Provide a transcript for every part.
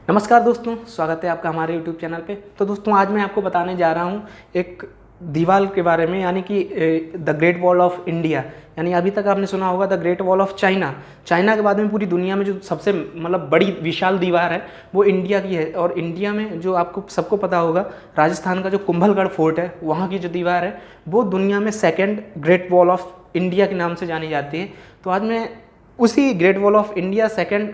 नमस्कार दोस्तों, स्वागत है आपका हमारे YouTube चैनल पे। तो दोस्तों आज मैं आपको बताने जा रहा हूँ एक दीवार के बारे में, यानी कि the great wall of India. यानी अभी तक आपने सुना होगा the great wall of China. China के बाद में पूरी दुनिया में जो सबसे बड़ी विशाल दीवार है वो इंडिया की है। और इंडिया में जो आपको सबको पता होगा, राजस्थान का जो कुंभलगढ़ फोर्ट है, वहाँ की जो दीवार है वो दुनिया में second great wall of India के नाम से जानी जाती है। तो आज मैं उसी great wall of India second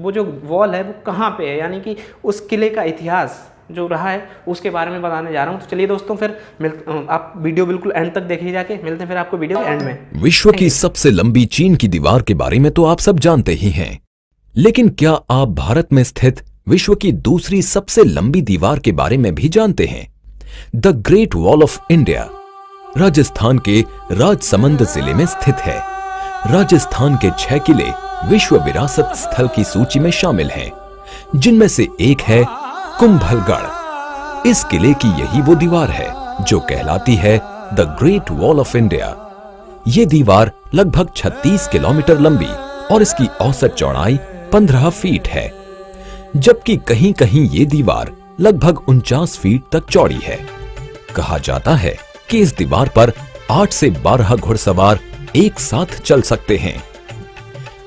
वो जो वॉल है वो कहाँ पे है, यानी कि उस किले का इतिहास जो रहा है उसके बारे में बताने जा रहा हूँ। तो चलिए दोस्तों, फिर आप वीडियो बिल्कुल एंड तक देखिए जाके। मिलते हैं फिर आपको वीडियो के एंड में। विश्व की सबसे लंबी चीन की दीवार के बारे में तो आप सब जानते ही हैं, लेकिन क्या आप भारत में स्थित विश्व की दूसरी सबसे लंबी दीवार के बारे में भी जानते हैं? The great wall of India Rajasthan के राजसमंद जिले में स्थित है। राजस्थान के 6 किले विश्व विरासत स्थल की सूची में शामिल हैं, जिनमें से एक है कुंभलगढ़। इस किले की यही वो दीवार है जो कहलाती है the great wall of India. ये दीवार लगभग 36 किलोमीटर लंबी और इसकी औसत चौड़ाई 15 फीट है, जबकि कहीं कहीं ये दीवार लगभग 49 फीट तक चौड़ी है। कहा जाता है कि इस दीवार पर 8 से 12 घुड़सवार एक साथ चल सकते हैं।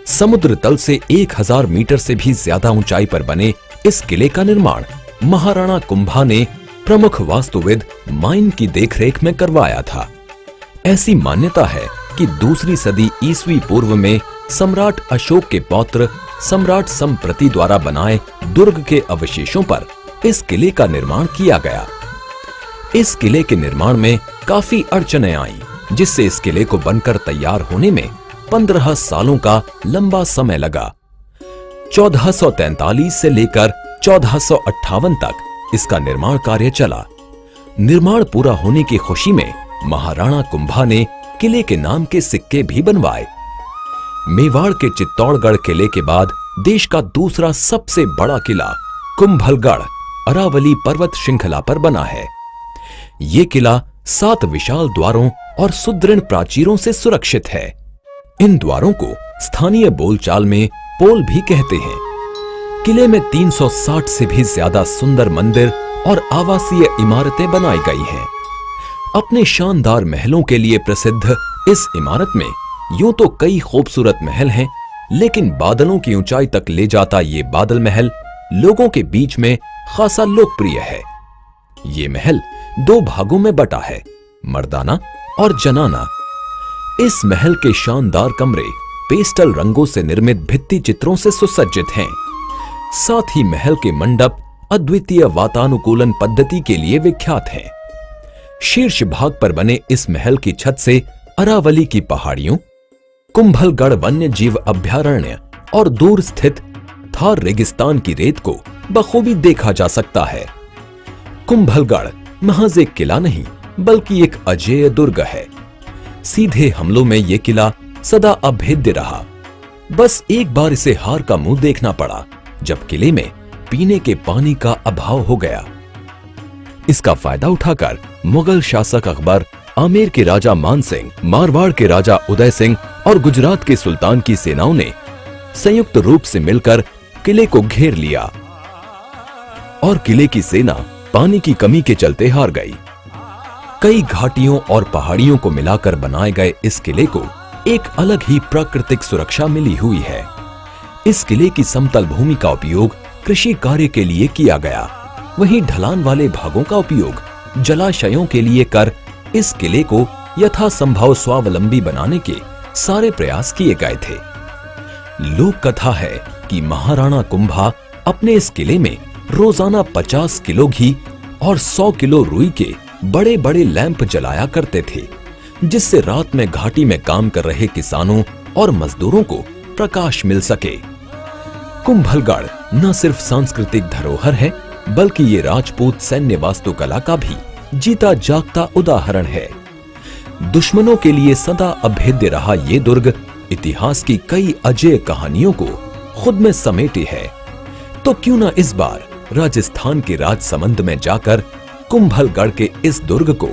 समुद्र तल से 1000 मीटर से भी ज्यादा ऊंचाई पर बने इस किले का निर्माण महाराणा कुंभा ने प्रमुख वास्तुविद माइन की देखरेख में करवाया था। ऐसी मान्यता है कि दूसरी सदी ईसवी पूर्व में सम्राट अशोक के पौत्र सम्राट संप्रति द्वारा बनाए दुर्ग के अवशेषों पर इस किले का निर्माण किया गया। इस किले के निर्माण में काफी अड़चनें आईं, जिससे इस किले को बनकर तैयार होने में 15 सालों का लंबा समय लगा। 1443 से लेकर 1458 तक इसका निर्माण कार्य चला। निर्माण पूरा होने की खुशी में महाराणा कुंभा ने किले के नाम के सिक्के भी बनवाए। मेवाड़ के चित्तौड़गढ़ किले के बाद देश का दूसरा सबसे बड़ा किला कुंभलगढ़ अरावली पर्वत श्रृंखला पर बना है। ये किला 7 विशाल द्वारों और सुदृढ़ प्राचीरों से सुरक्षित है। इन द्वारों को स्थानीय बोलचाल में पोल भी कहते हैं। किले में 360 से भी ज्यादा सुंदर मंदिर और आवासीय इमारतें बनाई गई हैं। अपने शानदार महलों के लिए प्रसिद्ध इस इमारत में यूं तो कई खूबसूरत महल हैं, लेकिन बादलों की ऊंचाई तक ले जाता ये बादल महल लोगों के बीच में खासा लोकप्रिय है। ये महल 2 भागों में बटा है, मर्दाना और जनाना। इस महल के शानदार कमरे पेस्टल रंगों से निर्मित भित्ति चित्रों से सुसज्जित हैं। साथ ही महल के मंडप अद्वितीय वातानुकूलन पद्धति के लिए विख्यात हैं। शीर्ष भाग पर बने इस महल की छत से अरावली की पहाड़ियों, कुंभलगढ़ वन्य जीव अभयारण्य और दूर स्थित थार रेगिस्तान की रेत को बखूबी देखा जा सकता है। कुंभलगढ़ महज एक किला नहीं, बल्कि एक अजेय दुर्ग है। सीधे हमलों में यह किला सदा अभेद्य रहा। बस एक बार इसे हार का मुंह देखना पड़ा, जब किले में पीने के पानी का अभाव हो गया। इसका फायदा उठाकर मुगल शासक अकबर, आमेर के राजा मान सिंह, मारवाड़ के राजा उदय सिंह और गुजरात के सुल्तान की सेनाओं ने संयुक्त रूप से मिलकर किले को घेर लिया और किले की सेना पानी की कमी के चलते हार गई। कई घाटियों और पहाड़ियों को मिलाकर बनाए गए इस किले को एक अलग ही प्राकृतिक सुरक्षा मिली हुई है। इस किले की समतल भूमि का उपयोग कृषि कार्य के लिए किया गया, वहीं ढलान वाले भागों का उपयोग जलाशयों के लिए कर इस किले को यथासंभव स्वावलंबी बनाने के सारे प्रयास किए गए थे। लोक कथा है कि महाराणा कुंभा अपने इस किले में रोजाना 50 किलो घी और 100 किलो रुई के बड़े बड़े लैंप जलाया करते थे, जिससे रात में घाटी में काम कर रहे किसानों और मजदूरों को प्रकाश मिल सके। कुंभलगढ़ न सिर्फ सांस्कृतिक धरोहर है, बल्कि ये राजपूत सैन्य वास्तुकला का भी जीता जागता उदाहरण है। दुश्मनों के लिए सदा अभेद्य रहा ये दुर्ग इतिहास की कई अजेय कहानियों को खुद में समेटे है। तो क्यों न इस बार राजस्थान के राजसमंद में जाकर कुंभलगढ़ के इस दुर्ग को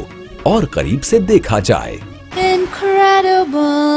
और करीब से देखा जाए। Incredible.